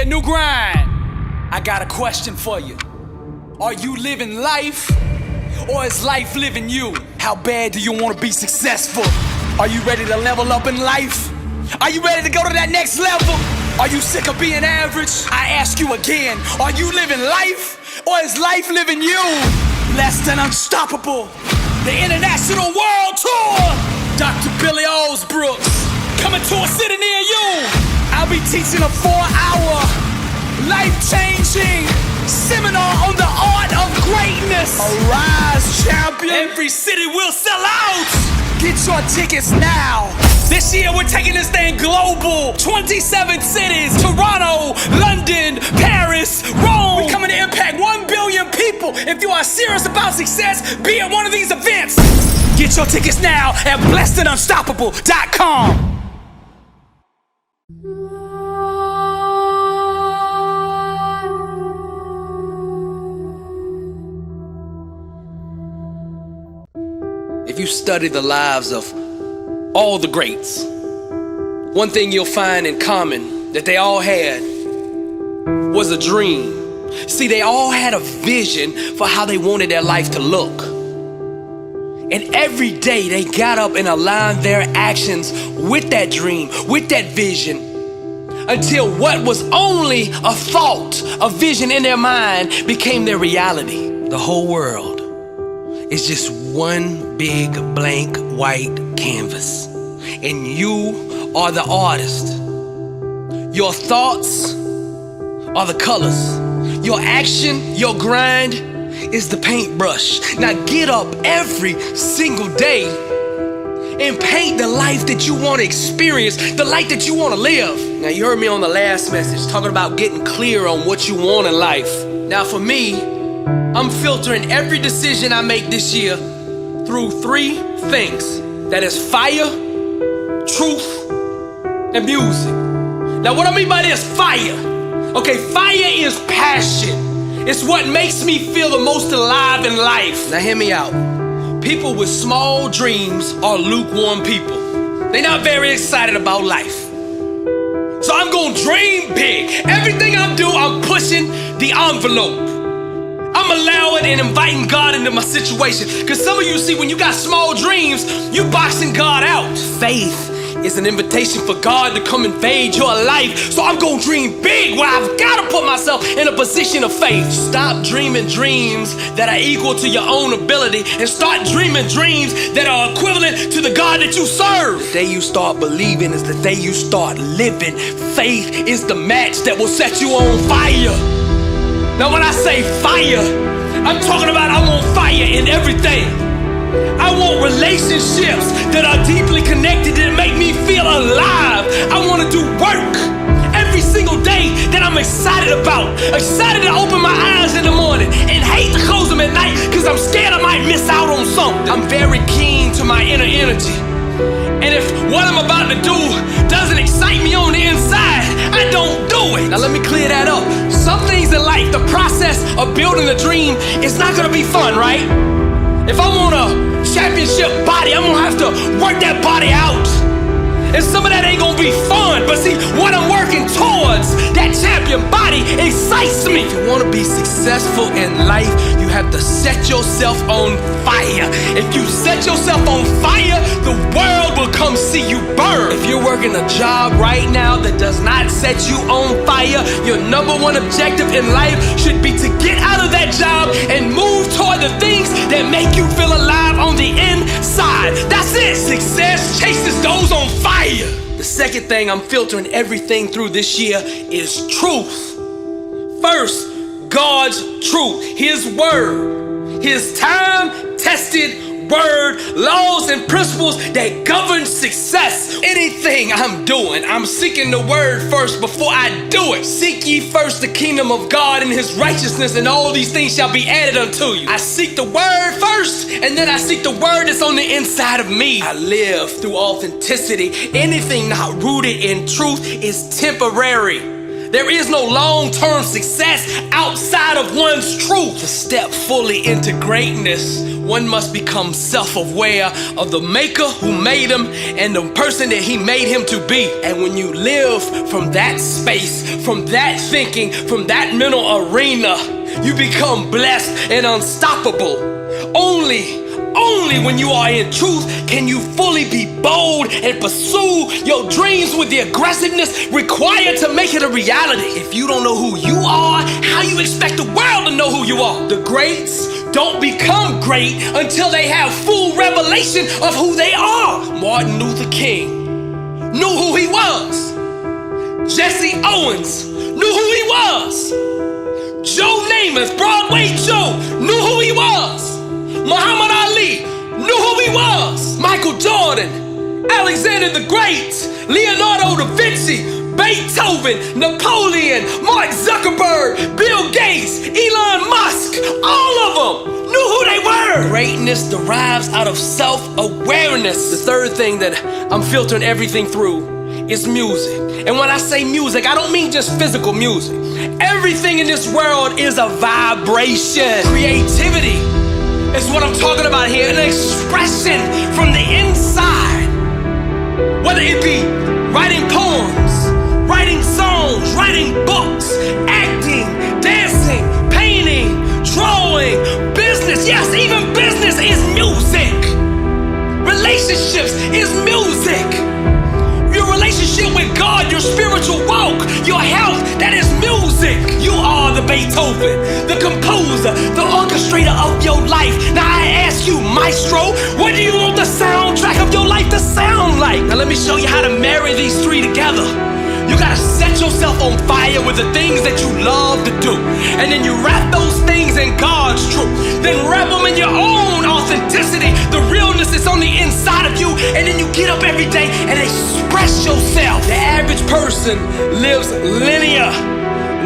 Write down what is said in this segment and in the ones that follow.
year, new grind. I got a question for you. Are you living life, or is life living you? How bad do you want to be successful? Are you ready to level up in life? Are you ready to go to that next level? Are you sick of being average? I ask you again, are you living life, or is life living you? Less than unstoppable, the international world tour. Dr. Billy Alsbrooks, coming to a city near you. I'll be teaching a 4-hour, life-changing seminar on the art of greatness. Arise, champion. Every city will sell out. Get your tickets now. This year we're taking this thing global. 27 cities, Toronto, London, Paris, Rome. We're coming to impact 1 billion people. If you are serious about success, be at one of these events. Get your tickets now at blessedandunstoppable.com. If you study the lives of all the greats, one thing you'll find in common that they all had was a dream. See, they all had a vision for how they wanted their life to look. And every day they got up and aligned their actions with that dream, with that vision, until what was only a thought, a vision in their mind became their reality. The whole world is just one big blank white canvas, and you are the artist. Your thoughts are the colors. Your action, your grind is the paintbrush. Now get up every single day and paint the life that you want to experience, the life that you want to live. Now you heard me on the last message talking about getting clear on what you want in life. Now for me, I'm filtering every decision I make this year through 3 things. That is fire, truth, and music. Now what I mean by this, fire. Okay, fire is passion. It's what makes me feel the most alive in life. Now hear me out. People with small dreams are lukewarm people. They're not very excited about life. So I'm gonna dream big. Everything I do, I'm pushing the envelope. I'm allowing and inviting God into my situation. Because some of you see, when you got small dreams, you boxing God out. Faith is an invitation for God to come invade your life. So I'm gonna dream big, where I've gotta put myself in a position of faith. Stop dreaming dreams that are equal to your own ability and start dreaming dreams that are equivalent to the God that you serve. The day you start believing is the day you start living. Faith is the match that will set you on fire. Now when I say fire, I'm talking about I want fire in everything. I want relationships that are deeply connected, that make me feel alive. I want to do work every single day that I'm excited about. Excited to open my eyes in the morning and hate to close them at night because I'm scared I might miss out on something. I'm very keen to my inner energy. And if what I'm about to do doesn't excite me on the inside, I don't do it. Now let me clear that up. Some things in life, the process of building a dream is not gonna be fun, right? If I want a championship body, I'm gonna have to work that body out. And some of that ain't gonna be fun, but see, what I'm working towards, that champion body, excites me. If you wanna be successful in life, you have to set yourself on fire. If you set yourself on fire, the world will come see you burn. If you're working a job right now that does not set you on fire, your number one objective in life should be to get out of that job and move toward the things that make you feel alive on the inside. That's it. Success chases those on fire. The second thing I'm filtering everything through this year is truth. First, God's truth, His word, His time-tested word, laws and principles that govern success. Anything I'm doing, I'm seeking the word first before I do it. Seek ye first the kingdom of God and His righteousness, and all these things shall be added unto you. I seek the word first, and then I seek the word that's on the inside of me. I live through authenticity. Anything not rooted in truth is temporary. There is no long-term success outside of one's truth. To step fully into greatness, one must become self-aware of the maker who made him and the person that he made him to be. And when you live from that space, from that thinking, from that mental arena, you become blessed and unstoppable. Only when you are in truth can you fully be bold and pursue your dreams with the aggressiveness required to make it a reality. If you don't know who you are, how you expect the world to know who you are? The greats don't become great until they have full revelation of who they are. Martin Luther King knew who he was. Jesse Owens knew who he was. Joe Namath, Broadway Joe, knew who he was. Muhammad Ali knew who he was. Michael Jordan, Alexander the Great, Leonardo da Vinci, Beethoven, Napoleon, Mark Zuckerberg, Bill Gates, Elon Musk, all of them knew who they were. Greatness derives out of self-awareness. The third thing that I'm filtering everything through is music. And when I say music, I don't mean just physical music. Everything in this world is a vibration. Creativity is what I'm talking about here, an expression from the inside. Whether it be writing poems, writing songs, writing books, acting, dancing, painting, drawing, business. Yes, even business is music. Relationships is music. Your relationship with God, your spiritual walk, your health, that is music. You are the Beethoven, the composer, the orchestrator of your life. Now I ask you, maestro, what do you want the soundtrack of your life to sound like? Now let me show you how to marry these three together. You gotta set yourself on fire with the things that you love to do. And then you wrap those things in God's truth. Then wrap them in your own authenticity, the realness that's on the inside of you. And then you get up every day and express yourself. The average person lives linear,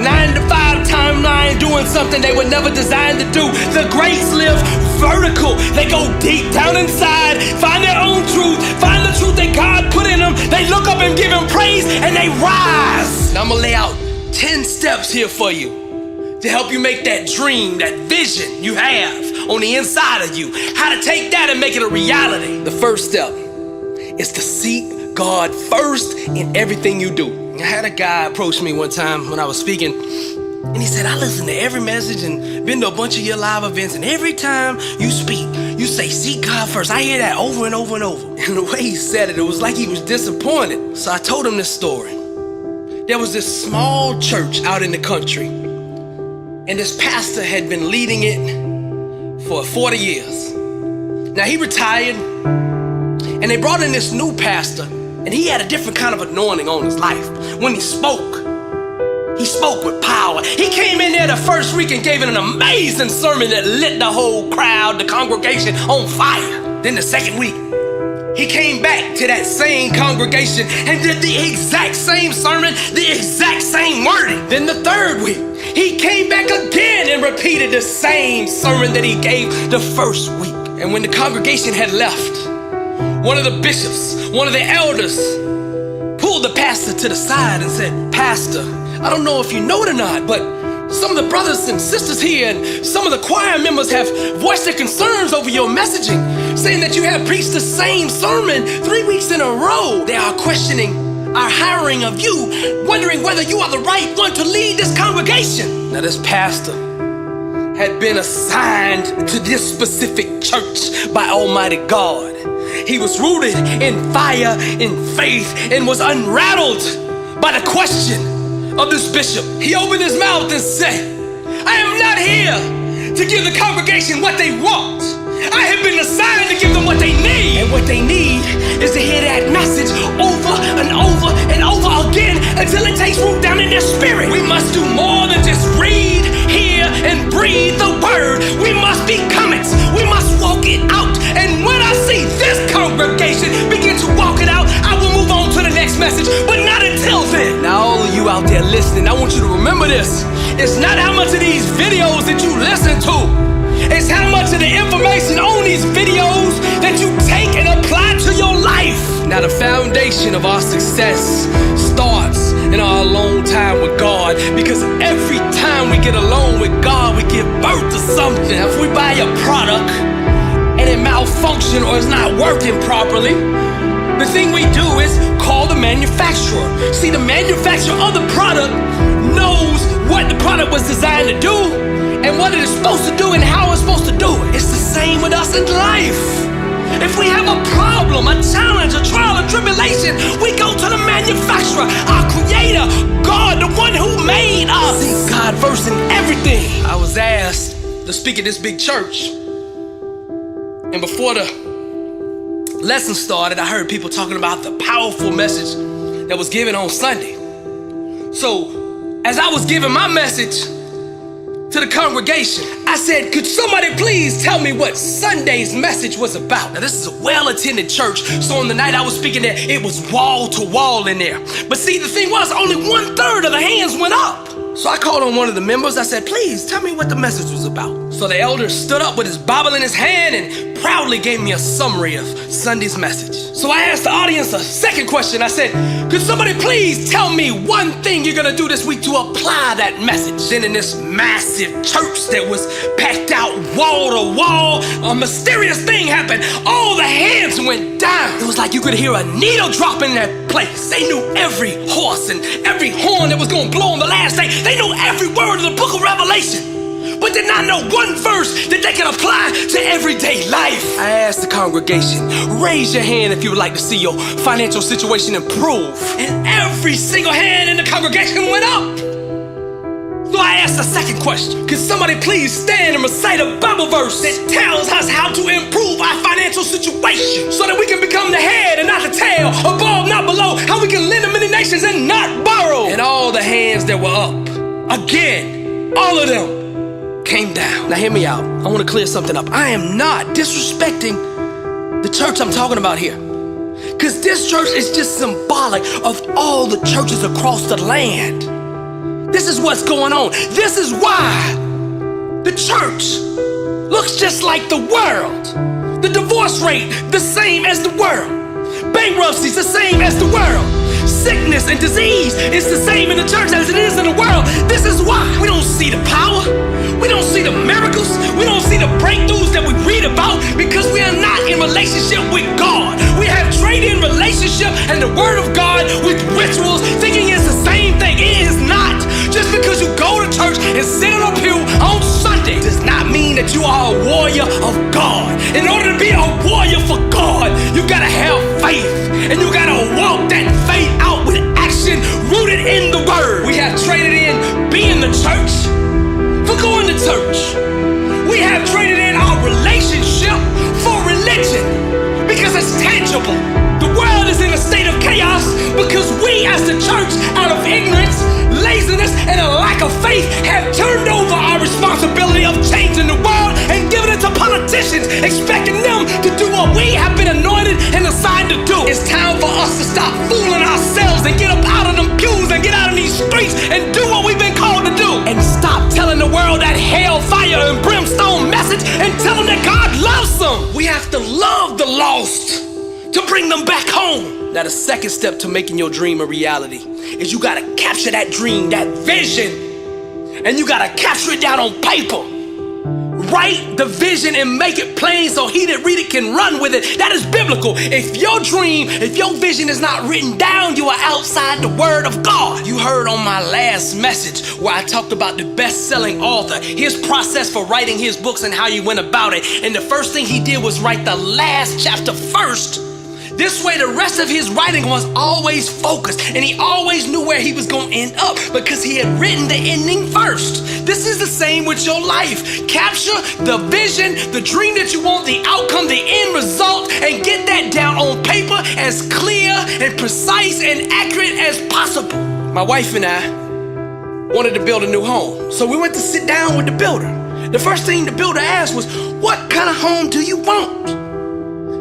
9-to-5 timeline, doing something they were never designed to do. The greats live vertical. They go deep down inside, find their own truth, find the truth that God put in them. They look up and give him praise and they rise. Now I'm gonna lay out 10 steps here for you to help you make that dream, that vision you have on the inside of you, how to take that and make it a reality. The first step is to seek God first in everything you do. I had a guy approach me one time when I was speaking, and he said, I listen to every message and been to a bunch of your live events, and every time you speak, you say, seek God first. I hear that over and over and over. And the way he said it, it was like he was disappointed. So I told him this story. There was this small church out in the country, and this pastor had been leading it for 40 years. Now he retired, and they brought in this new pastor, and he had a different kind of anointing on his life. When he spoke with power. He came in there the first week and gave it an amazing sermon that lit the whole crowd, the congregation, on fire. Then the second week, he came back to that same congregation and did the exact same sermon, the exact same wording. Then the third week, he came back again and repeated the same sermon that he gave the first week. And when the congregation had left, one of the bishops, one of the elders, pulled the pastor to the side and said, Pastor, I don't know if you know it or not, but some of the brothers and sisters here and some of the choir members have voiced their concerns over your messaging, saying that you have preached the same sermon 3 weeks in a row. They are questioning our hiring of you, wondering whether you are the right one to lead this congregation. Now this pastor had been assigned to this specific church by Almighty God. He was rooted in fire, in faith, and was unrattled by the question of this bishop. He opened his mouth and said, I am not here to give the congregation what they want. I have been assigned to give them what they need. And what they need is to hear that message over and over and over again until it takes root down in their spirit. We must do more than just read, hear, and breathe the word. We must become it. We must walk it out. And when I see this congregation begin to walk it out, I will move on to the next message, but not until then. Now all of you out there listening, I want you to remember this. It's not how much of these videos that you listen to. It's how much of the information on these videos that you take and apply to your life. Now the foundation of our success starts in our alone time with God, because every time we get alone with God, we give birth to something. If we buy a product and it malfunctions or is not working properly, the thing we do is call the manufacturer. See, the manufacturer of the product knows what the product was designed to do and what it is supposed to do and how it's supposed to do it. It's the same with us in life. If we have a problem, a challenge, a trial, a tribulation, we go to the manufacturer, our creator, God, the one who made us. See God first in everything. I was asked to speak at this big church, and before the lesson started, I heard people talking about the powerful message that was given on Sunday. So as I was giving my message to the congregation, I said, could somebody please tell me what Sunday's message was about? Now, this is a well-attended church, so on the night I was speaking there, it was wall to wall in there. But see, the thing was, only 1/3 of the hands went up. So I called on one of the members. I said, please tell me what the message was about. So the elder stood up with his Bible in his hand and proudly gave me a summary of Sunday's message. So I asked the audience a second question. I said, could somebody please tell me one thing you're gonna do this week to apply that message? Then in this massive church that was packed out wall to wall, a mysterious thing happened. All the hands went down. It was like you could hear a needle drop in that place. They knew every horse and every horn that was gonna blow on the last day. They knew every word of the book of Revelation, but did not know one verse that they could apply to everyday life. I asked the congregation, raise your hand if you would like to see your financial situation improve. And every single hand in the congregation went up. So I asked the second question, could somebody please stand and recite a Bible verse that tells us how to improve our financial situation so that we can become the head and not the tail, above, not below, how we can lend to many nations and not borrow. And all the hands that were up, again, all of them came down. Now hear me out. I want to clear something up. I am not disrespecting the church I'm talking about here, because this church is just symbolic of all the churches across the land. This is what's going on. This is why the church looks just like the world. The divorce rate, the same as the world. Bankruptcy's the same as the world. Sickness and disease is the same in the church as it is in the world. This is why we don't see the power. We don't see the miracles. We don't see the breakthroughs that we read about, because we are not in relationship with God. We have traded in relationship and the word of God with rituals, thinking it's the same thing. It is not. Just because you go to church and sit in a pew on Sunday does not mean that you are a warrior of God. In order to be a warrior for God, you gotta have faith, and you gotta walk that faith out with action rooted in the word. We have traded in being the church for going to church. We have traded in our relationship for religion because it's tangible. The world is in a state of chaos because we as the church, out of ignorance, laziness, and a lack of faith, have turned over our responsibility of changing the world and given it to politicians, expecting them to do what we have been anointed and assigned to do. It's time for us to stop fooling ourselves and get up out of them pews and get out of these streets and do what we've been called to do. And stop telling the world that hell, fire, and brimstone message and tell them that God loves them. We have to love the lost to bring them back home. Now, the second step to making your dream a reality is you gotta capture that dream, that vision, and you gotta capture it down on paper. Write the vision and make it plain so he that read it can run with it. That is biblical. If your dream, if your vision is not written down, you are outside the word of God. You heard on my last message where I talked about the best-selling author, his process for writing his books and how he went about it. And the first thing he did was write the last chapter first. This way, the rest of his writing was always focused, and he always knew where he was going to end up because he had written the ending first. This is the same with your life. Capture the vision, the dream that you want, the outcome, the end result, and get that down on paper as clear and precise and accurate as possible. My wife and I wanted to build a new home, so we went to sit down with the builder. The first thing the builder asked was, what kind of home do you want?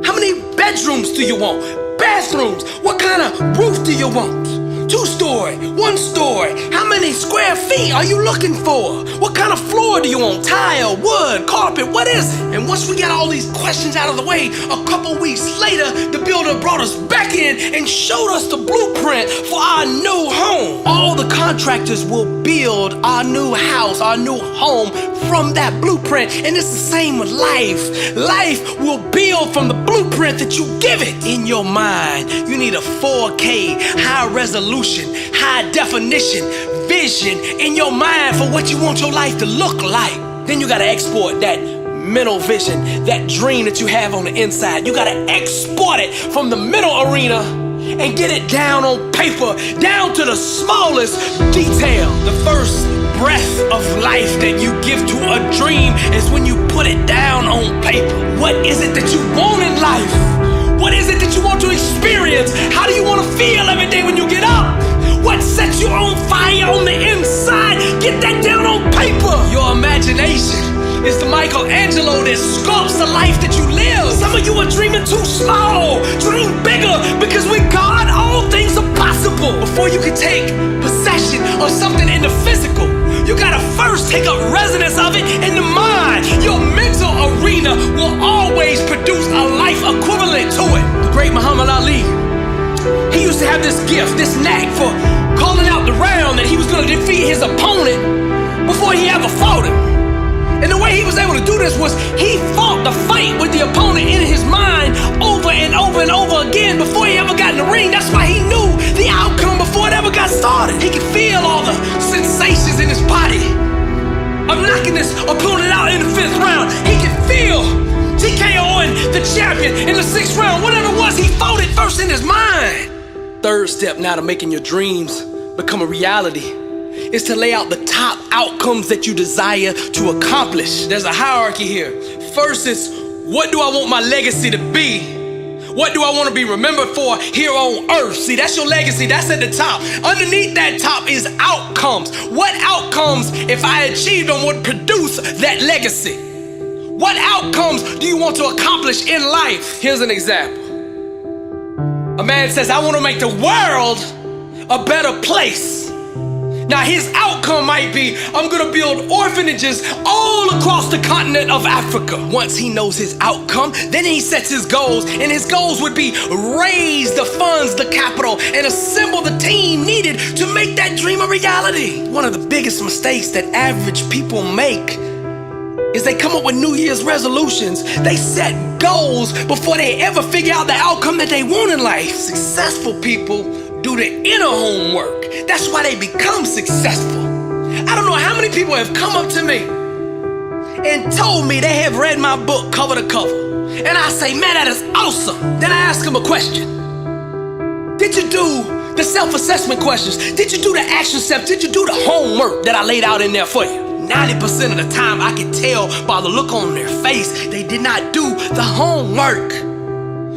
How many bedrooms do you want? Bathrooms? What kind of roof do you want? 2-story, 1-story? How many square feet are you looking for? What kind of floor do you want? Tile, wood, carpet, what is it? And once we got all these questions out of the way, a couple weeks later, the builder brought us back in and showed us the blueprint for our new home. All the contractors will build our new house, our new home from that blueprint. And it's the same with life. Life will build from the blueprint that you give it. In your mind, you need a 4K, high resolution, high definition vision in your mind for what you want your life to look like. Then you gotta export that mental vision, that dream that you have on the inside. You gotta export it from the mental arena and get it down on paper, down to the smallest detail. The first breath of life that you give to a dream is when you put it down on paper. What is it that you want in life? What is it that you want to experience? How do you want to feel every day when you get up? What sets you on fire on the inside? Get that down on paper. Your imagination is the Michelangelo that sculpts the life that you live. Some of you are dreaming too small. Dream bigger, because with God, all things are possible. Before you can take possession of something in the physical, you gotta first take up residence of it in the mind. Your mental arena will always produce a life equivalent to it. The great Muhammad Ali, he used to have this gift, this knack for calling out the round that he was gonna defeat his opponent before he ever fought him. And the way he was able to do this was he fought the fight with the opponent in his mind over and over and over again before he ever got in the ring. That's why he knew the outcome before it ever got started. He could feel all the sensations in his body of knocking this opponent out in the 5th round. He could feel TKOing the champion in the 6th round. Whatever it was, he fought it first in his mind. Third step now to making your dreams become a reality is to lay out the top outcomes that you desire to accomplish. There's a hierarchy here. First is, what do I want my legacy to be? What do I want to be remembered for here on earth? See, that's your legacy. That's at the top. Underneath that top is outcomes. What outcomes, if I achieved them, would produce that legacy? What outcomes do you want to accomplish in life? Here's an example. A man says, I want to make the world a better place. Now his outcome might be, I'm gonna build orphanages all across the continent of Africa. Once he knows his outcome, then he sets his goals, and his goals would be raise the funds, the capital, and assemble the team needed to make that dream a reality. One of the biggest mistakes that average people make is they come up with New Year's resolutions. They set goals before they ever figure out the outcome that they want in life. Successful people do the inner homework. That's why they become successful. I don't know how many people have come up to me and told me they have read my book cover to cover. And I say, man, that is awesome. Then I ask them a question. Did you do the self-assessment questions? Did you do the action steps? Did you do the homework that I laid out in there for you? 90% of the time, I can tell by the look on their face, they did not do the homework.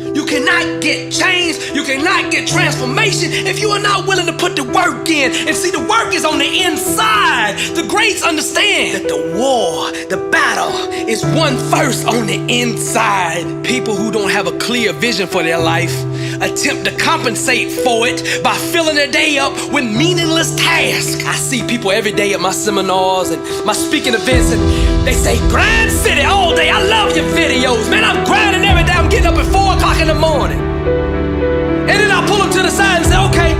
You cannot get change, you cannot get transformation if you are not willing to put the work in. And see, the work is on the inside. The greats understand that the war, the battle, is won first on the inside. People who don't have a clear vision for their life attempt to compensate for it by filling their day up with meaningless tasks. I see people every day at my seminars and my speaking events, and they say, Grind City all day, I love your videos. Man, I'm grinding every day, I'm getting up at 4 o'clock in the morning. And then I pull them to the side and say, okay,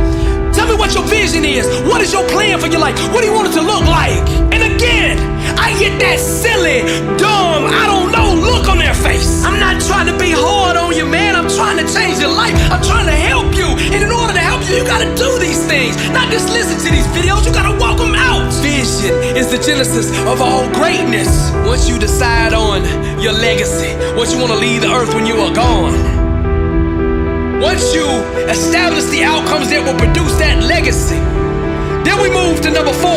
tell me what your vision is. What is your plan for your life? What do you want it to look like? And again, I get that silly, dumb, I don't know look on their face. I'm not trying to be hard on you, man. I'm trying to change your life. I'm trying to help you. And in order to help you, you gotta do these things. Not just listen to these videos, you gotta walk them out. Vision is the genesis of all greatness. Once you decide on your legacy, what you wanna leave the earth when you are gone, once you establish the outcomes that will produce that legacy, then we move to number 4,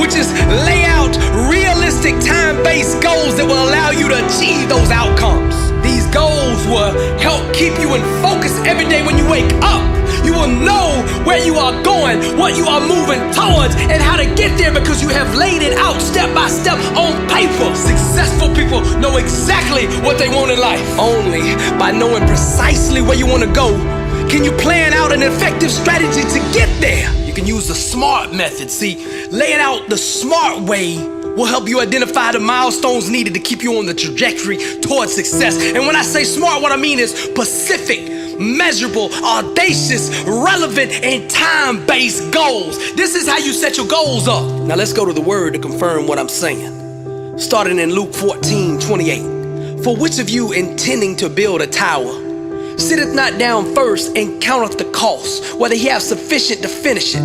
which is lay out realistic time-based goals that will allow you to achieve those outcomes. These goals will help keep you in focus every day when you wake up. You will know where you are going, what you are moving towards, and how to get there because you have laid it out step by step on paper. Successful people know exactly what they want in life. Only by knowing precisely where you want to go can you plan out an effective strategy to get there? You can use the SMART method. See, laying out the smart way will help you identify the milestones needed to keep you on the trajectory towards success. And when I say smart, what I mean is specific, measurable, audacious, relevant, and time-based goals. This is how you set your goals up. Now let's go to the word to confirm what I'm saying. Starting in Luke 14:28. For which of you intending to build a tower sitteth not down first and counteth the cost, whether he have sufficient to finish it?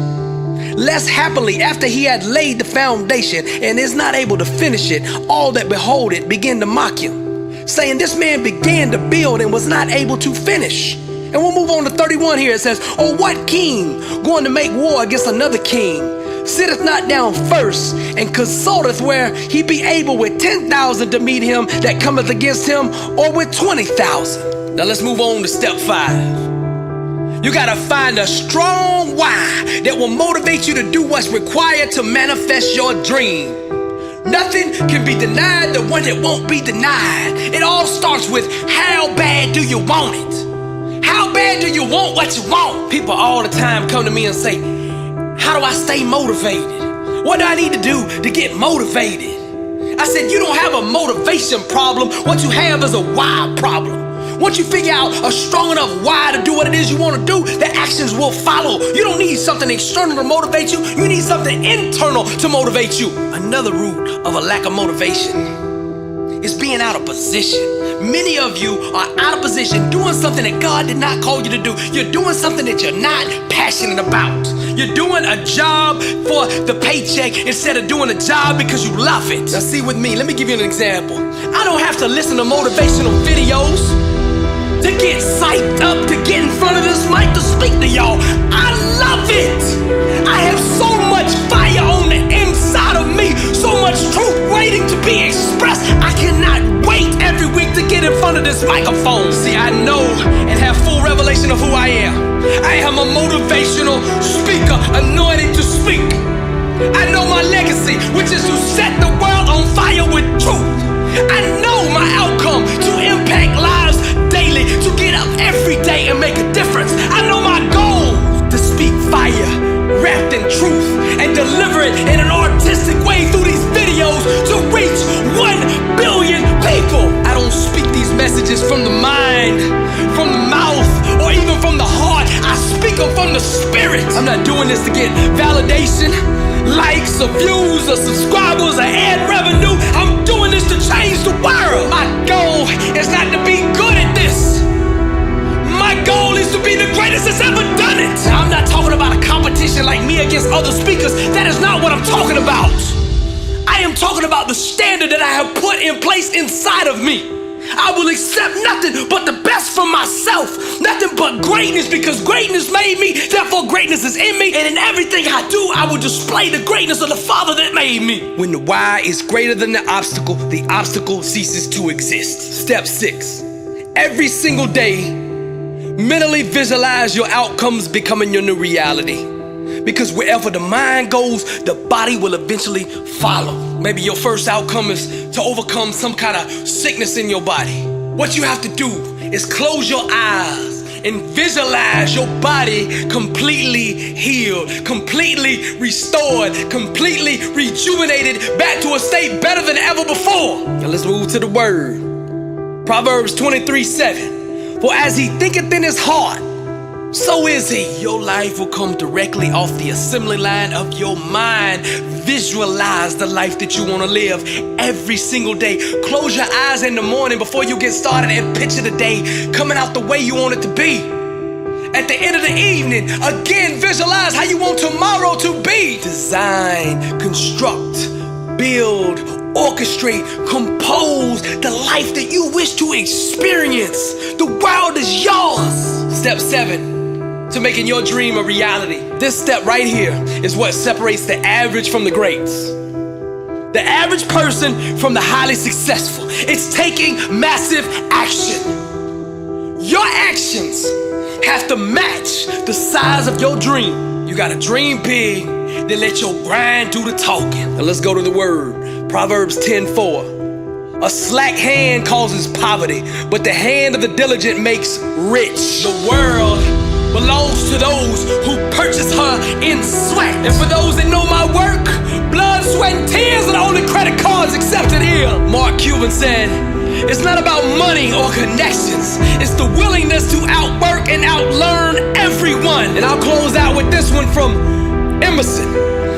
Lest happily, after he had laid the foundation and is not able to finish it, all that behold it begin to mock him, saying, this man began to build and was not able to finish. And we'll move on to 31 here. It says, or what king going to make war against another king sitteth not down first and consulteth where he be able with 10,000 to meet him that cometh against him, or with 20,000? Now let's move on to step 5. You gotta find a strong why that will motivate you to do what's required to manifest your dream. Nothing can be denied the one that won't be denied. It all starts with how bad do you want it? How bad do you want what you want? People all the time come to me and say, how do I stay motivated? What do I need to do to get motivated? I said, you don't have a motivation problem. What you have is a why problem. Once you figure out a strong enough why to do what it is you want to do, the actions will follow. You don't need something external to motivate you. You need something internal to motivate you. Another root of a lack of motivation is being out of position. Many of you are out of position doing something that God did not call you to do. You're doing something that you're not passionate about. You're doing a job for the paycheck instead of doing a job because you love it. Now see with me, let me give you an example. I don't have to listen to motivational videos to get psyched up to get in front of this mic to speak to y'all. I love it. I have so much fire on the inside of me, so much truth waiting to be expressed. I cannot wait every week to get in front of this microphone. See, I know and have full revelation of who I am. I am a motivational speaker, anointed to speak. I know my legacy, which is to set the world on fire with truth. I know my outcome, to impact lives daily, to get up every day and make a difference. I know my goal, to speak fire wrapped in truth and deliver it in an artistic way through these videos to reach 1 billion people. I don't speak these messages from the mind, from the mouth, or even from the heart. I speak them from the spirit. I'm not doing this to get validation, likes, or views, or subscribers, or ad revenue. I'm doing this to change the world. My goal is not to be good at this. My goal is to be the greatest that's ever done it. I'm not talking about a competition like me against other speakers. That is not what I'm talking about. I am talking about the standard that I have put in place inside of me. I will accept nothing but the best for myself. Nothing but greatness, because greatness made me, therefore greatness is in me. And in everything I do, I will display the greatness of the Father that made me. When the why is greater than the obstacle ceases to exist. Step 6. Every single day, mentally visualize your outcomes becoming your new reality. Because wherever the mind goes, the body will eventually follow. Maybe your first outcome is to overcome some kind of sickness in your body. What you have to do is close your eyes and visualize your body completely healed, completely restored, completely rejuvenated, back to a state better than ever before. Now let's move to the word. Proverbs 23:7. For as he thinketh in his heart, so is he. Your life will come directly off the assembly line of your mind. Visualize the life that you want to live every single day. Close your eyes in the morning before you get started and picture the day coming out the way you want it to be. At the end of the evening, again, visualize how you want tomorrow to be. Design, construct, build, orchestrate, compose the life that you wish to experience. The world is yours. Step 7. To making your dream a reality. This step right here is what separates the average from the greats. The average person from the highly successful. It's taking massive action. Your actions have to match the size of your dream. You gotta dream big, then let your grind do the talking. Now let's go to the word. Proverbs 10:4. A slack hand causes poverty, but the hand of the diligent makes rich. The world belongs to those who purchase her in sweat. And for those that know my work, blood, sweat, and tears are the only credit cards accepted here. Mark Cuban said, it's not about money or connections. It's the willingness to outwork and outlearn everyone. And I'll close out with this one from Emerson.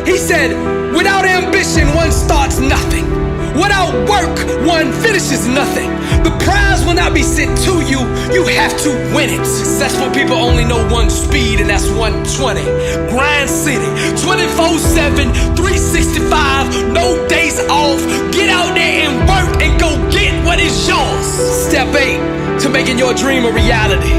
He said, without ambition, one starts nothing. Without work, one finishes nothing. The prize will not be sent to you. You have to win it. Successful people only know one speed, and that's 120. Grind City, 24/7, 365, no days off. Get out there and work and go get what is yours. Step 8 to making your dream a reality.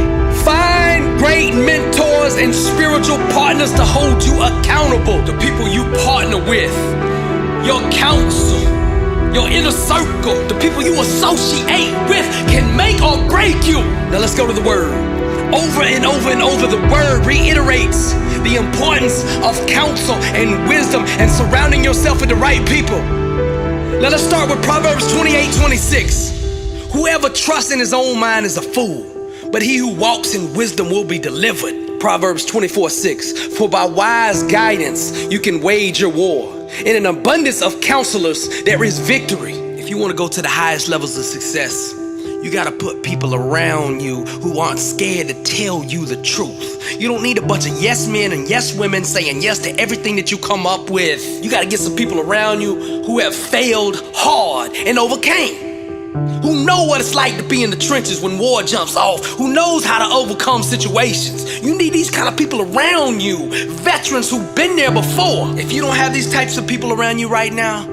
Find great mentors and spiritual partners to hold you accountable. The people you partner with, your counsel, your inner circle, the people you associate with can make or break you. Now let's go to the Word. Over and over and over, the Word reiterates the importance of counsel and wisdom and surrounding yourself with the right people. Now let's start with Proverbs 28:26. Whoever trusts in his own mind is a fool, but he who walks in wisdom will be delivered. Proverbs 24:6. For by wise guidance you can wage your war. In an abundance of counselors there is victory. If you want to go to the highest levels of success, you got to put people around you who aren't scared to tell you the truth. You don't need a bunch of yes men and yes women saying yes to everything that you come up with. You got to get some people around you who have failed hard and overcame, who know what it's like to be in the trenches when war jumps off, who knows how to overcome situations. You need these kind of people around you, veterans who've been there before. If you don't have these types of people around you right now,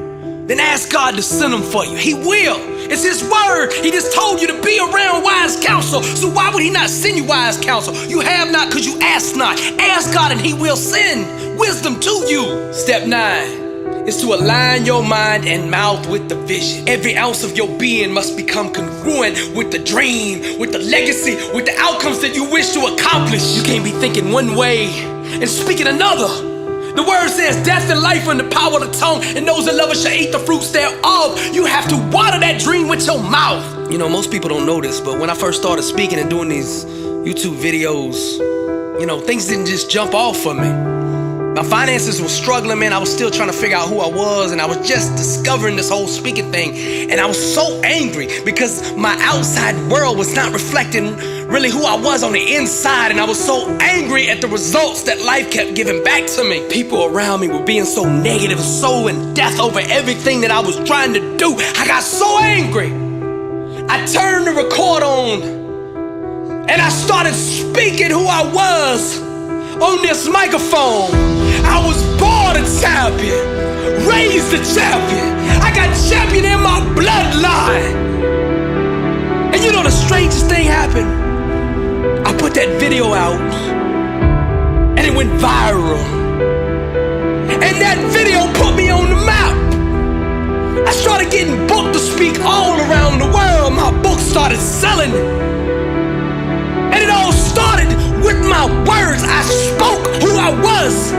then ask God to send them for you. He will. It's His word. He just told you to be around wise counsel. So why would He not send you wise counsel? You have not because you ask not. Ask God and He will send wisdom to you. Step 9 is to align your mind and mouth with the vision. Every ounce of your being must become congruent with the dream, with the legacy, with the outcomes that you wish to accomplish. You can't be thinking one way and speaking another. The word says death and life are in the power of the tongue, and those that love it shall eat the fruits thereof. You have to water that dream with your mouth. You know, most people don't know this, but when I first started speaking and doing these YouTube videos, things didn't just jump off for me. My finances were struggling, man. I was still trying to figure out who I was, and I was just discovering this whole speaking thing. And I was so angry because my outside world was not reflecting really who I was on the inside. And I was so angry at the results that life kept giving back to me. People around me were being so negative, so in death over everything that I was trying to do. I got so angry. I turned the record on, and I started speaking who I was on this microphone. I was born a champion, raised a champion. I got champion in my bloodline. And you know the strangest thing happened? I put that video out and it went viral. And that video put me on the map. I started getting booked to speak all around the world. My book started selling. And it all started with my words. I spoke who I was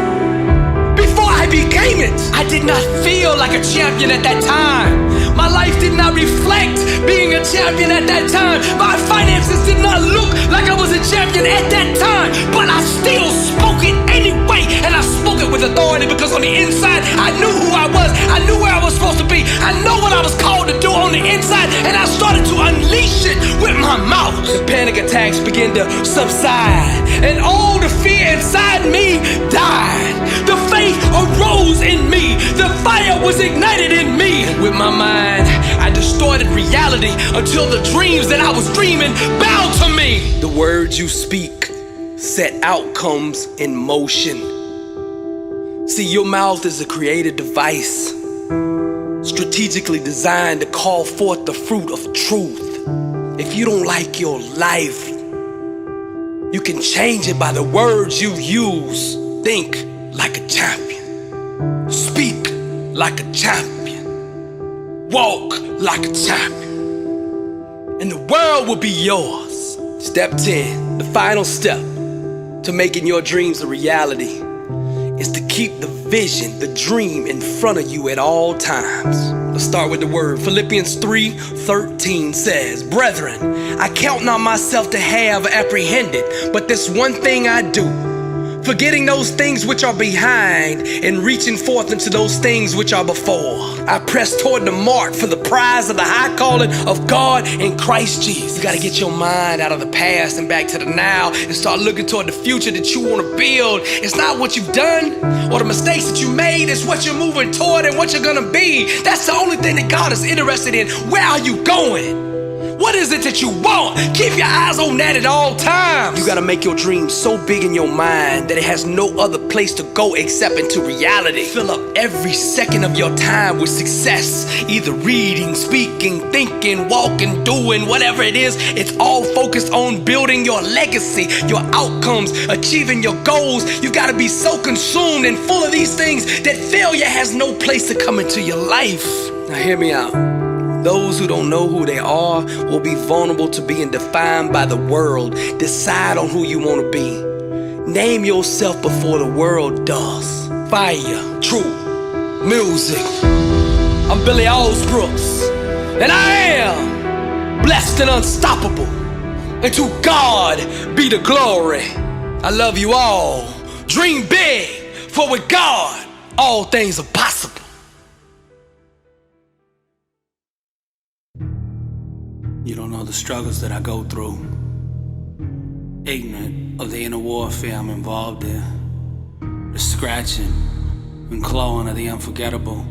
before I became it. I did not feel like a champion at that time. My life did not reflect being a champion at that time. My finances did not look like I was a champion at that time. But I still spoke it anyway, and I spoke it with authority because on the inside I knew who I was. I knew where I was supposed to be. I know what I was called to do on the inside, and I started to unleash it with my mouth. The panic attacks began to subside, and all the fear inside me died. The faith arose in me. The fire was ignited in me. And with my mind, I distorted reality until the dreams that I was dreaming bowed to me. The words you speak set outcomes in motion. See, your mouth is a creative device, strategically designed to call forth the fruit of truth. If you don't like your life, you can change it by the words you use. Think like a champion. Speak like a champion. Walk like a champion. And the world will be yours. Step 10, the final step to making your dreams a reality is to keep the vision, the dream in front of you at all times. Let's start with the word. Philippians 3:13 says, "Brethren, I count not myself to have apprehended, but this one thing I do, forgetting those things which are behind and reaching forth into those things which are before. I press toward the mark for the prize of the high calling of God in Christ Jesus." You got to get your mind out of the past and back to the now and start looking toward the future that you want to build. It's not what you've done or the mistakes that you made. It's what you're moving toward and what you're going to be. That's the only thing that God is interested in. Where are you going? What is it that you want? Keep your eyes on that at all times. You gotta make your dreams so big in your mind that it has no other place to go except into reality. Fill up every second of your time with success, either reading, speaking, thinking, walking, doing, whatever it is. It's all focused on building your legacy, your outcomes, achieving your goals. You gotta be so consumed and full of these things that failure has no place to come into your life. Now hear me out. Those who don't know who they are will be vulnerable to being defined by the world. Decide on who you want to be. Name yourself before the world does. Fire, truth, music. I'm Billy Alsbrooks, and I am blessed and unstoppable. And to God be the glory. I love you all. Dream big, for with God, all things are possible. You don't know the struggles that I go through, ignorant of the inner warfare I'm involved in, the scratching and clawing of the unforgettable.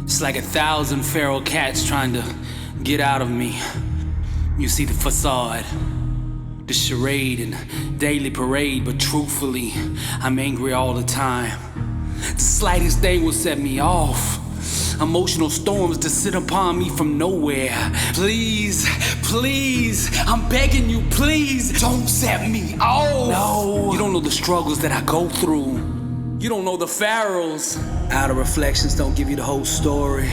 It's like 1,000 feral cats trying to get out of me. You see the facade, the charade and daily parade, but truthfully, I'm angry all the time. The slightest thing will set me off. Emotional storms descend upon me from nowhere. Please, please, I'm begging you, please, don't set me off. No, you don't know the struggles that I go through. You don't know the pharaohs. Outer reflections don't give you the whole story.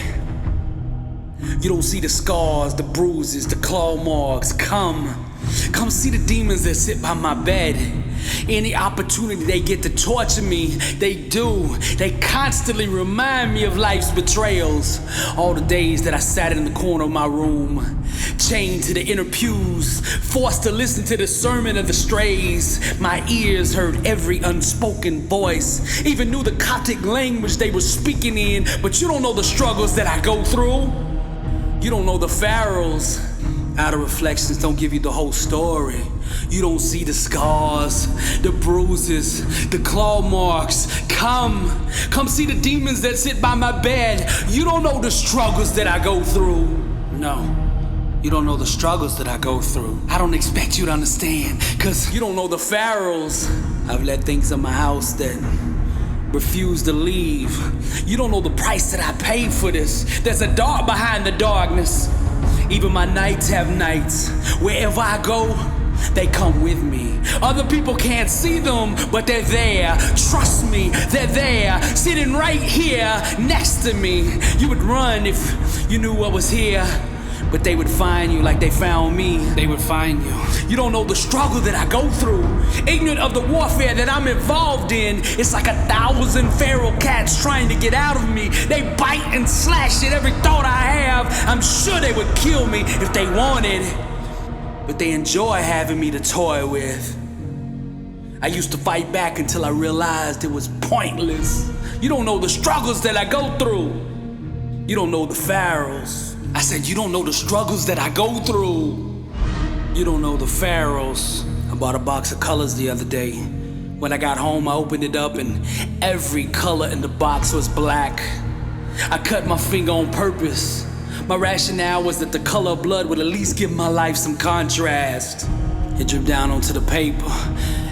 You don't see the scars, the bruises, the claw marks. Come see the demons that sit by my bed. Any opportunity they get to torture me, they do. They constantly remind me of life's betrayals. All the days that I sat in the corner of my room, chained to the inner pews, forced to listen to the sermon of the strays. My ears heard every unspoken voice, even knew the Coptic language they were speaking in. But you don't know the struggles that I go through. You don't know the pharaohs. Outer reflections don't give you the whole story. You don't see the scars, the bruises, the claw marks. Come see the demons that sit by my bed. You don't know the struggles that I go through. No, you don't know the struggles that I go through. I don't expect you to understand, cause you don't know the pharaohs. I've let things in my house that refuse to leave. You don't know the price that I paid for this. There's a dark behind the darkness. Even my nights have nights. Wherever I go, they come with me. Other people can't see them, but they're there. Trust me, they're there, sitting right here next to me. You would run if you knew what was here, but they would find you like they found me. They would find you. You don't know the struggle that I go through. Ignorant of the warfare that I'm involved in. It's like 1,000 feral cats trying to get out of me. They bite and slash at every thought I have. I'm sure they would kill me if they wanted, but they enjoy having me to toy with. I used to fight back until I realized it was pointless. You don't know the struggles that I go through. You don't know the pharaohs. I said you don't know the struggles that I go through. You don't know the pharaohs. I bought a box of colors the other day. When I got home, I opened it up and every color in the box was black. I cut my finger on purpose. My rationale was that the color of blood would at least give my life some contrast. It dripped down onto the paper.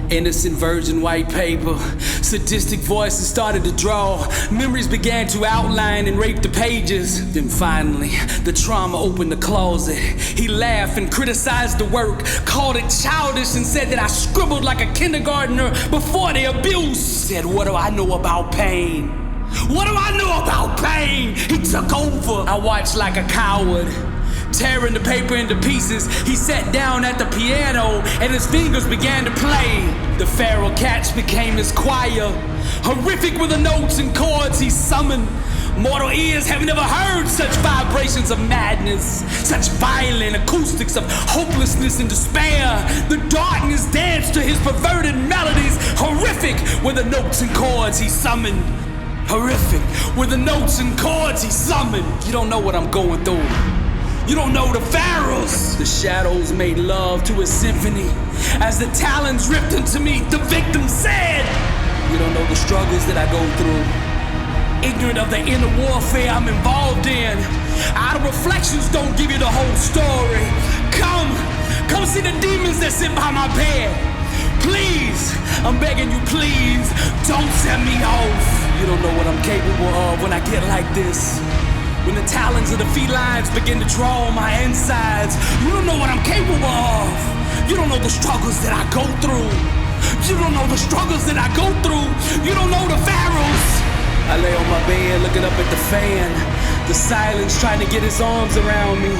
Innocent virgin white paper. Sadistic voices started to draw. Memories began to outline and rape the pages. Then finally, the trauma opened the closet. He laughed and criticized the work, called it childish and said that I scribbled like a kindergartner before the abuse. Said, what do I know about pain? What do I know about pain? He took over. I watched like a coward, tearing the paper into pieces. He sat down at the piano and his fingers began to play. The feral cats became his choir. Horrific were the notes and chords he summoned. Mortal ears have never heard such vibrations of madness, such violent acoustics of hopelessness and despair. The darkness danced to his perverted melodies. Horrific were the notes and chords he summoned. Horrific were the notes and chords he summoned. You don't know what I'm going through. You don't know the pharaohs. The shadows made love to his symphony. As the talons ripped into me, the victim said, you don't know the struggles that I go through. Ignorant of the inner warfare I'm involved in. Outer reflections don't give you the whole story. Come see the demons that sit by my bed. Please, I'm begging you, please, don't set me off. You don't know what I'm capable of when I get like this. When the talons of the felines begin to draw on my insides. You don't know what I'm capable of. You don't know the struggles that I go through. You don't know the struggles that I go through. You don't know the pharaohs. I lay on my bed looking up at the fan. The silence trying to get its arms around me.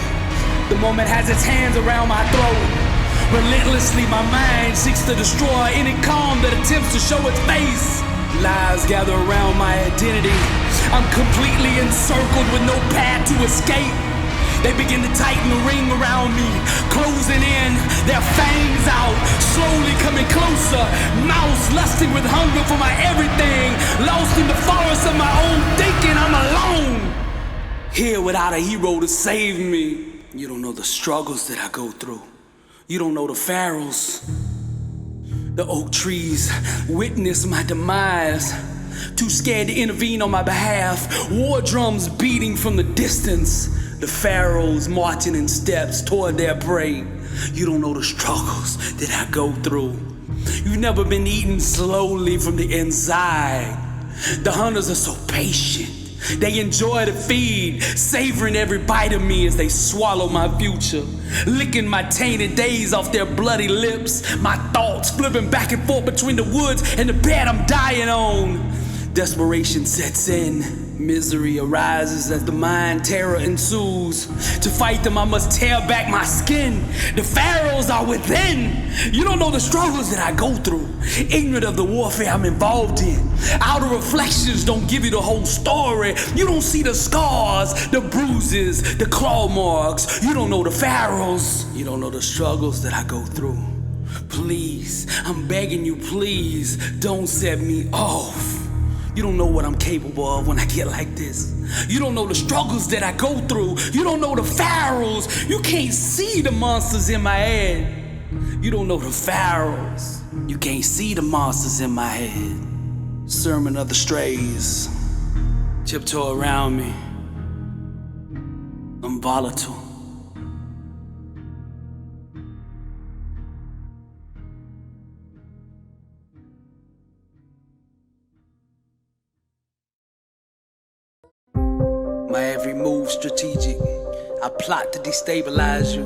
The moment has its hands around my throat. Relentlessly my mind seeks to destroy any calm that attempts to show its face. Lies gather around my identity. I'm completely encircled with no path to escape. They begin to tighten the ring around me, closing in, their fangs out, slowly coming closer. Mouths lusting with hunger for my everything. Lost in the forest of my own thinking, I'm alone. Here without a hero to save me. You don't know the struggles that I go through. You don't know the pharaohs. The oak trees witness my demise. Too scared to intervene on my behalf. War drums beating from the distance. The pharaohs marching in steps toward their prey. You don't know the struggles that I go through. You've never been eaten slowly from the inside. The hunters are so patient. They enjoy the feed, savoring every bite of me as they swallow my future, licking my tainted days off their bloody lips. My thoughts flipping back and forth between the woods and the bed I'm dying on. Desperation sets in. Misery arises as the mind terror ensues. To fight them I must tear back my skin. The pharaohs are within. You don't know the struggles that I go through. Ignorant of the warfare I'm involved in. Outer reflections don't give you the whole story. You don't see the scars, the bruises, the claw marks. You don't know the pharaohs. You don't know the struggles that I go through. Please, I'm begging you, please, don't set me off. You don't know what I'm capable of when I get like this. You don't know the struggles that I go through. You don't know the pharaohs. You can't see the monsters in my head. You don't know the pharaohs. You can't see the monsters in my head. Sermon of the strays tiptoe around me. I'm volatile. My every move strategic. I plot to destabilize you.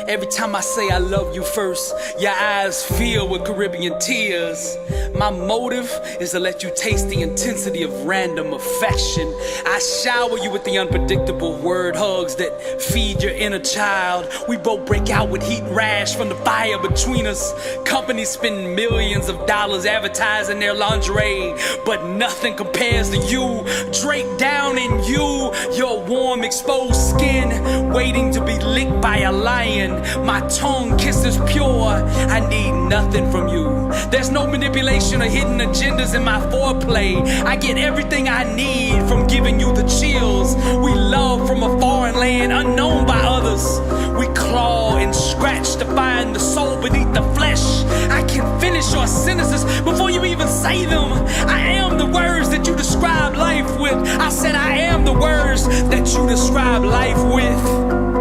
Every time I say I love you first, your eyes fill with Caribbean tears. My motive is to let you taste the intensity of random affection. I shower you with the unpredictable word hugs that feed your inner child. We both break out with heat rash from the fire between us. Companies spend millions of dollars advertising their lingerie, but nothing compares to you. Draped down in you, your warm exposed skin, waiting to be licked by a lion. My tongue kisses pure. I need nothing from you. There's no manipulation or hidden agendas in my foreplay. I get everything I need from giving you the chills. We love from a foreign land unknown by others. We claw and scratch to find the soul beneath the flesh. I can finish your sentences before you even say them. I am the words that you describe life with. I said I am the words that you describe life with.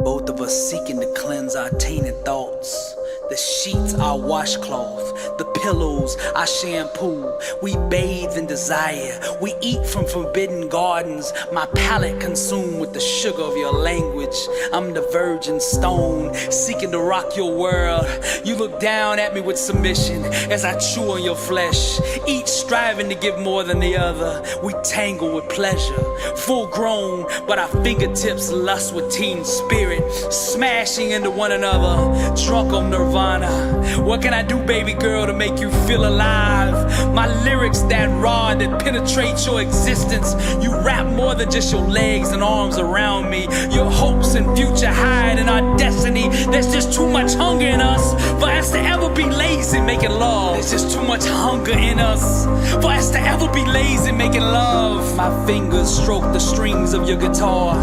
Both of us seeking to cleanse our tainted thoughts. The sheets, our washcloth. The pillows, our shampoo. We bathe in desire. We eat from forbidden gardens. My palate consumed with the sugar of your language. I'm the virgin stone, seeking to rock your world. You look down at me with submission as I chew on your flesh, each striving to give more than the other. We tangle with pleasure, full grown, but our fingertips lust with teen spirit, smashing into one another, drunk on nirvana. What can I do, baby girl, to make make you feel alive. My lyrics that raw, that penetrate your existence. You wrap more than just your legs and arms around me. Your hopes and future hide in our destiny. There's just too much hunger in us for us to ever be lazy making love. There's just too much hunger in us for us to ever be lazy making love. My fingers stroke the strings of your guitar.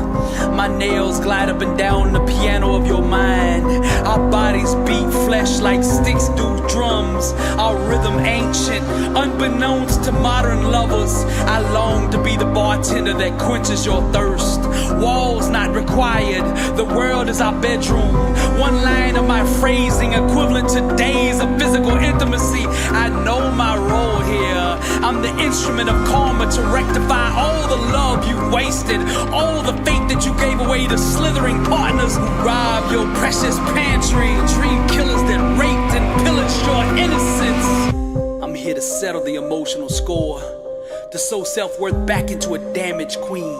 My nails glide up and down the piano of your mind. Our bodies beat flesh like sticks do drums. Our rhythm ancient, unbeknownst to modern lovers. I long to be the bartender that quenches your thirst. Walls not required, the world is our bedroom. One line of my phrasing equivalent to days of physical intimacy. I know my role here. I'm the instrument of karma to rectify all the love you wasted, all the faith that you gave away to slithering partners who robbed your precious pantry, dream killers that raped and pillaged your innocence. I'm here to settle the emotional score, to sew self-worth back into a damaged queen.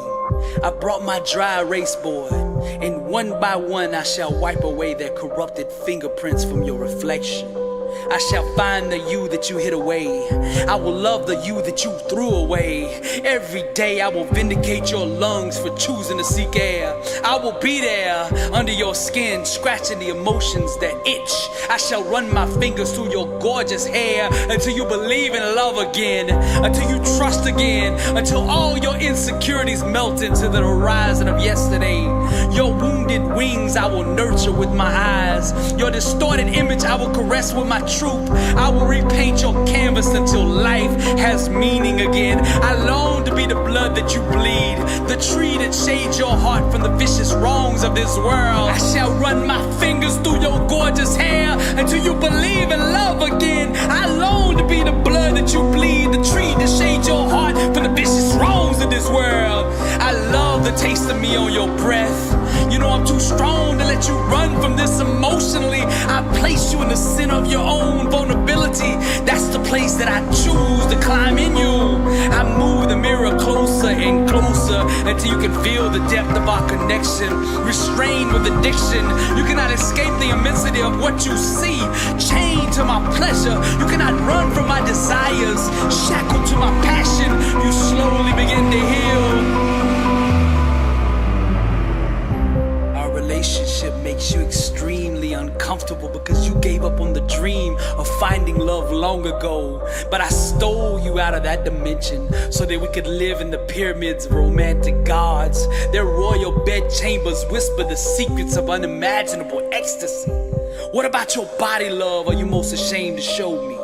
I brought my dry erase board, and one by one I shall wipe away their corrupted fingerprints from your reflection. I shall find the you that you hid away. I will love the you that you threw away. Every day I will vindicate your lungs for choosing to seek air. I will be there under your skin, scratching the emotions that itch. I shall run my fingers through your gorgeous hair until you believe in love again, until you trust again, until all your insecurities melt into the horizon of yesterday. Your wounded wings I will nurture with my eyes. Your distorted image I will caress with my truth. I will repaint your canvas until life has meaning again. I long to be the blood that you bleed, the tree that shades your heart from the vicious wrongs of this world. I shall run my fingers through your gorgeous hair until you believe in love again. I long to be the blood that you bleed, the tree that shades your heart from the vicious wrongs of this world. I love the taste of me on your breath. You know I'm too strong to let you run from this emotionally. I place you in the center of your own vulnerability. That's the place that I choose to climb in you. I move the mirror closer and closer until you can feel the depth of our connection. Restrained with addiction, you cannot escape the immensity of what you see. Chained to my pleasure, you cannot run from my desires. Shackled to my passion, you slowly begin to heal. Relationship makes you extremely uncomfortable because you gave up on the dream of finding love long ago. But I stole you out of that dimension so that we could live in the pyramids of romantic gods. Their royal bedchambers whisper the secrets of unimaginable ecstasy. What about your body love are you most ashamed to show me?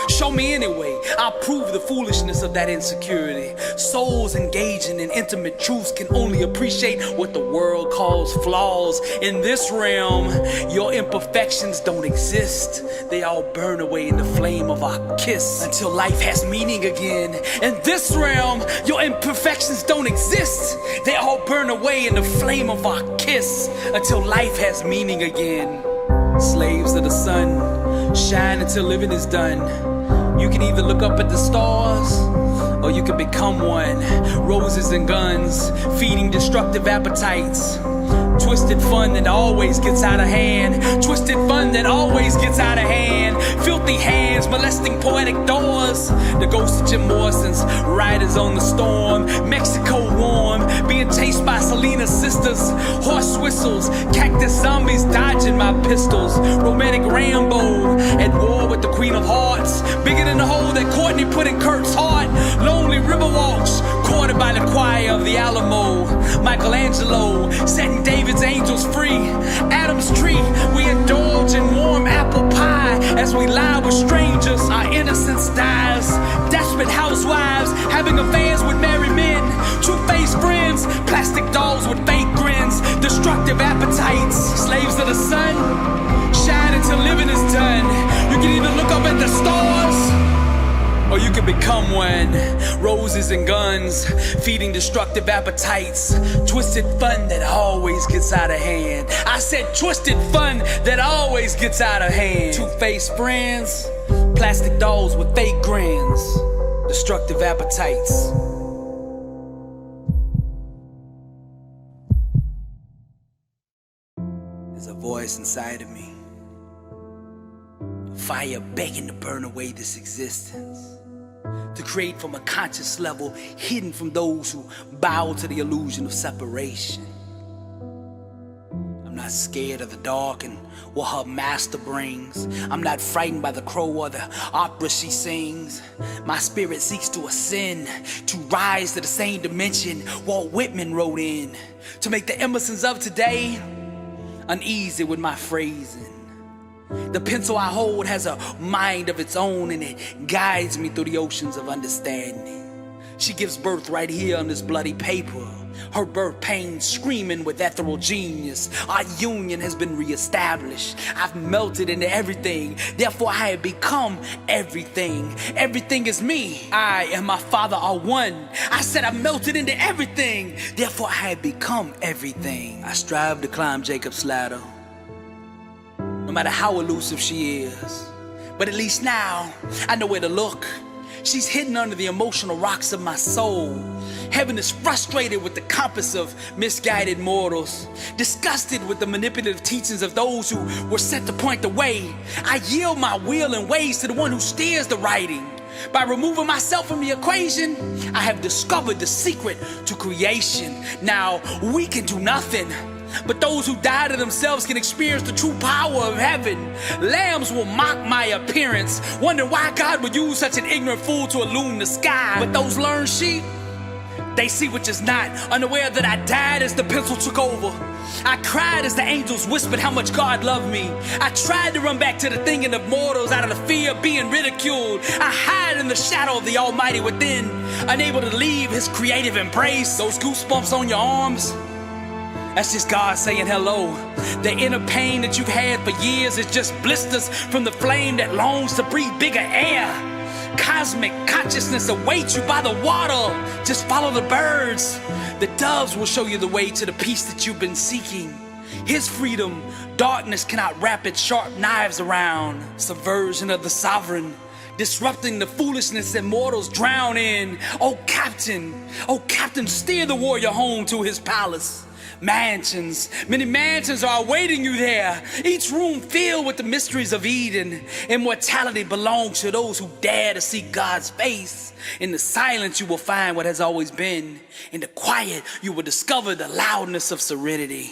Show me anyway. I'll prove the foolishness of that insecurity. Souls engaging in intimate truths can only appreciate what the world calls flaws. In this realm, your imperfections don't exist. They all burn away in the flame of our kiss until life has meaning again. In this realm, your imperfections don't exist. They all burn away in the flame of our kiss until life has meaning again. Slaves of the sun, shine until living is done. You can either look up at the stars or you can become one. Roses and guns, feeding destructive appetites. Twisted fun that always gets out of hand. Twisted fun that always gets out of hand. Filthy hands molesting poetic doors. The ghost of Jim Morrison's riders on the storm. Mexico warm, being chased by Selena's sisters. Horse whistles, cactus zombies dodging my pistols. Romantic Rambo at war with the Queen of Hearts. Bigger than the hole that Courtney put in Kurt's heart. Lonely river walks, courted by the choir of the Alamo. Michelangelo setting David's angels free. Adam's tree, we indulge in warm apple pie as we lie with strangers. Our innocence dies. Desperate housewives having affairs with married men. Two-faced friends, plastic dolls with fake grins. Destructive appetites, slaves of the sun. Shine until living is done. You can either look up at the stars or you can become one. Roses and guns, feeding destructive appetites. Twisted fun that always gets out of hand. I said twisted fun that always gets out of hand. Two-faced friends, plastic dolls with fake grins. Destructive appetites. There's a voice inside of me. A fire begging to burn away this existence. To create from a conscious level, hidden from those who bow to the illusion of separation. I'm not scared of the dark and what her master brings. I'm not frightened by the crow or the opera she sings. My spirit seeks to ascend, to rise to the same dimension Walt Whitman wrote in, to make the Emersons of today uneasy with my phrasing. The pencil I hold has a mind of its own, and it guides me through the oceans of understanding. She gives birth right here on this bloody paper. Her birth pain screaming with ethereal genius. Our union has been reestablished. I've melted into everything. Therefore I have become everything. Everything is me. I and my Father are one. I said I melted into everything. Therefore I have become everything. I strive to climb Jacob's ladder, no matter how elusive she is. But at least now I know where to look. She's hidden under the emotional rocks of my soul. Heaven is frustrated with the compass of misguided mortals, disgusted with the manipulative teachings of those who were sent to point the way. I yield my will and ways to the one who steers the writing. By removing myself from the equation, I have discovered the secret to creation. Now we can do nothing, but those who die to themselves can experience the true power of heaven. Lambs will mock my appearance, wondering why God would use such an ignorant fool to illumine the sky. But those learned sheep, they see which is not, unaware that I died as the pencil took over. I cried as the angels whispered how much God loved me. I tried to run back to the thinking of mortals out of the fear of being ridiculed. I hide in the shadow of the Almighty within, unable to leave His creative embrace. Those goosebumps on your arms, that's just God saying hello. The inner pain that you've had for years is just blisters from the flame that longs to breathe bigger air. Cosmic consciousness awaits you by the water. Just follow the birds. The doves will show you the way to the peace that you've been seeking. His freedom, darkness cannot wrap its sharp knives around. Subversion of the sovereign, disrupting the foolishness that mortals drown in. Oh captain, steer the warrior home to his palace. Mansions, many mansions are awaiting you there, each room filled with the mysteries of Eden. Immortality belongs to those who dare to see God's face. In the silence you will find what has always been. In the quiet you will discover the loudness of serenity.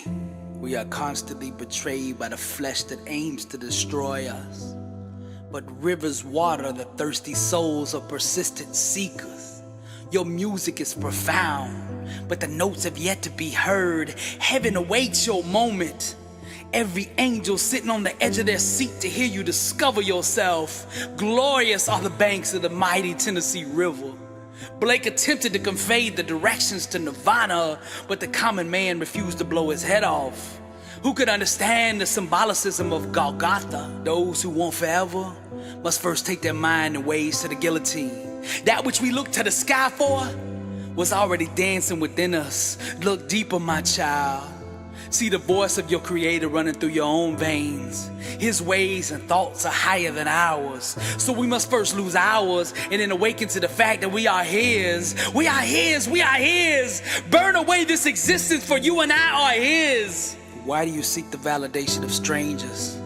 We are constantly betrayed by the flesh that aims to destroy us, but rivers water the thirsty souls of persistent seekers. Your music is profound, but the notes have yet to be heard. Heaven awaits your moment. Every angel sitting on the edge of their seat to hear you discover yourself. Glorious are the banks of the mighty Tennessee River. Blake attempted to convey the directions to Nirvana, but the common man refused to blow his head off. Who could understand the symbolicism of Golgotha? Those who want forever must first take their mind and ways to the guillotine. That which we look to the sky for was already dancing within us. Look deeper, my child. See the voice of your Creator running through your own veins. His ways and thoughts are higher than ours. So we must first lose ours and then awaken to the fact that we are His. We are His, we are His. Burn away this existence, for you and I are His. Why do you seek the validation of strangers?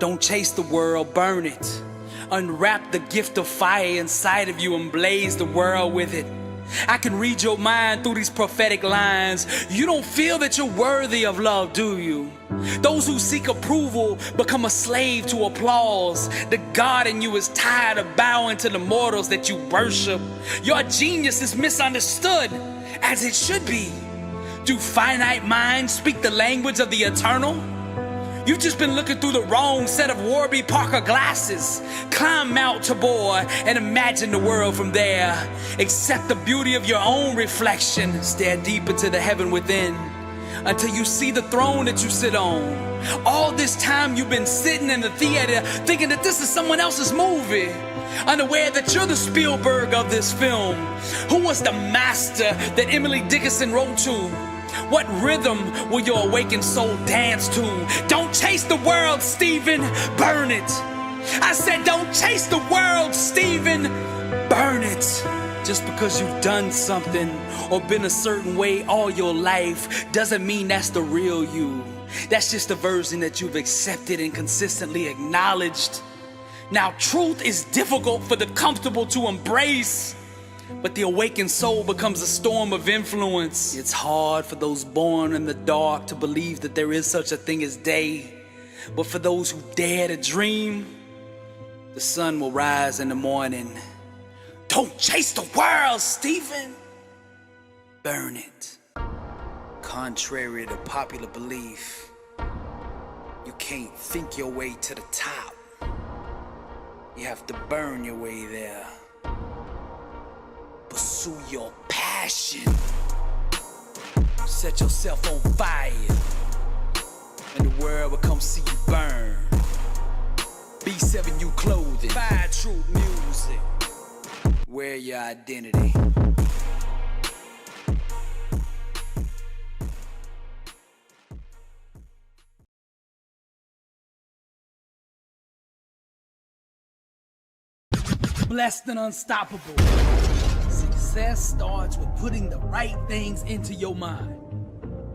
Don't chase the world, burn it. Unwrap the gift of fire inside of you and blaze the world with it. I can read your mind through these prophetic lines. You don't feel that you're worthy of love, do you? Those who seek approval become a slave to applause. The God in you is tired of bowing to the mortals that you worship. Your genius is misunderstood, as it should be. Do finite minds speak the language of the eternal? You've just been looking through the wrong set of Warby Parker glasses. Climb Mount Tabor and imagine the world from there. Accept the beauty of your own reflection. Stare deep into the heaven within until you see the throne that you sit on. All this time you've been sitting in the theater thinking that this is someone else's movie, unaware that you're the Spielberg of this film. Who was the master that Emily Dickinson wrote to? What rhythm will your awakened soul dance to? Don't chase the world, Stephen, burn it. I said don't chase the world, Stephen, burn it. Just because you've done something or been a certain way all your life doesn't mean that's the real you. That's just the version that you've accepted and consistently acknowledged. Now, truth is difficult for the comfortable to embrace, but the awakened soul becomes a storm of influence. It's hard for those born in the dark to believe that there is such a thing as day, but for those who dare to dream, the sun will rise in the morning. Don't chase the world, Stephen. Burn it. Contrary to popular belief, you can't think your way to the top. You have to burn your way there. Pursue your passion. Set yourself on fire, and the world will come see you burn. B7U clothing, Fire Troop music. Wear your identity. Blessed and unstoppable. Success starts with putting the right things into your mind.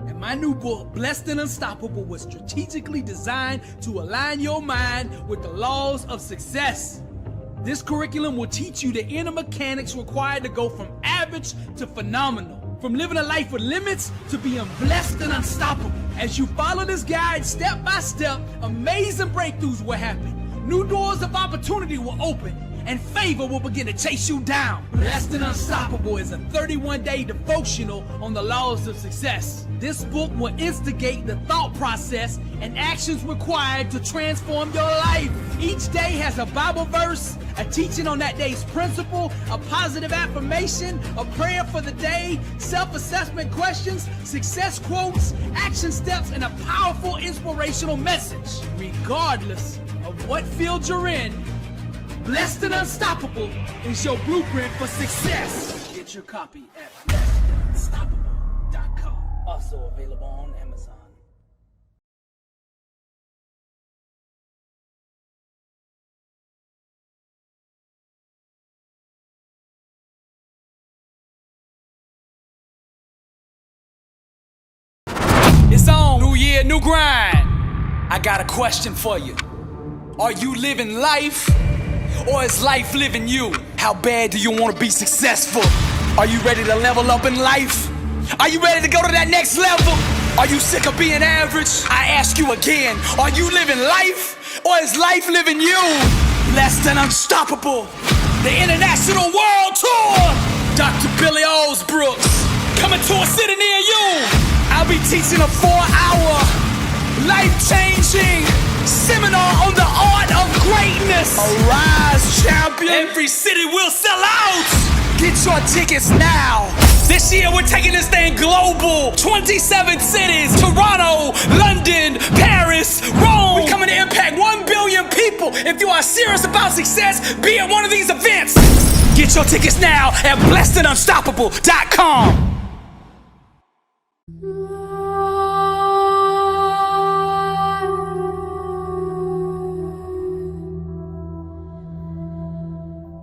And my new book, Blessed and Unstoppable, was strategically designed to align your mind with the laws of success. This curriculum will teach you the inner mechanics required to go from average to phenomenal, from living a life with limits to being blessed and unstoppable. As you follow this guide step by step, amazing breakthroughs will happen. New doors of opportunity will open, and favor will begin to chase you down. Blessed and Unstoppable is a 31-day devotional on the laws of success. This book will instigate the thought process and actions required to transform your life. Each day has a Bible verse, a teaching on that day's principle, a positive affirmation, a prayer for the day, self-assessment questions, success quotes, action steps, and a powerful inspirational message. Regardless of what field you're in, Blessed and Unstoppable is your blueprint for success. Get your copy at blessedunstoppable.com. Also available on Amazon. It's on. New year, new grind. I got a question for you. Are you living life, or is life living you? How bad do you want to be successful? Are you ready to level up in life? Are you ready to go to that next level? Are you sick of being average? I ask you again, are you living life, or is life living you? Blessed and Unstoppable, the International World Tour. Dr. Billy Alsbrooks, coming to a city near you. I'll be teaching a 4-hour, life-changing seminar on the art of greatness. Arise, champion. Every city will sell out. Get your tickets now. This year we're taking this thing global. 27 cities: Toronto, London, Paris, Rome. We're coming to impact 1 billion people. If you are serious about success, be at one of these events. Get your tickets now at blessedandunstoppable.com.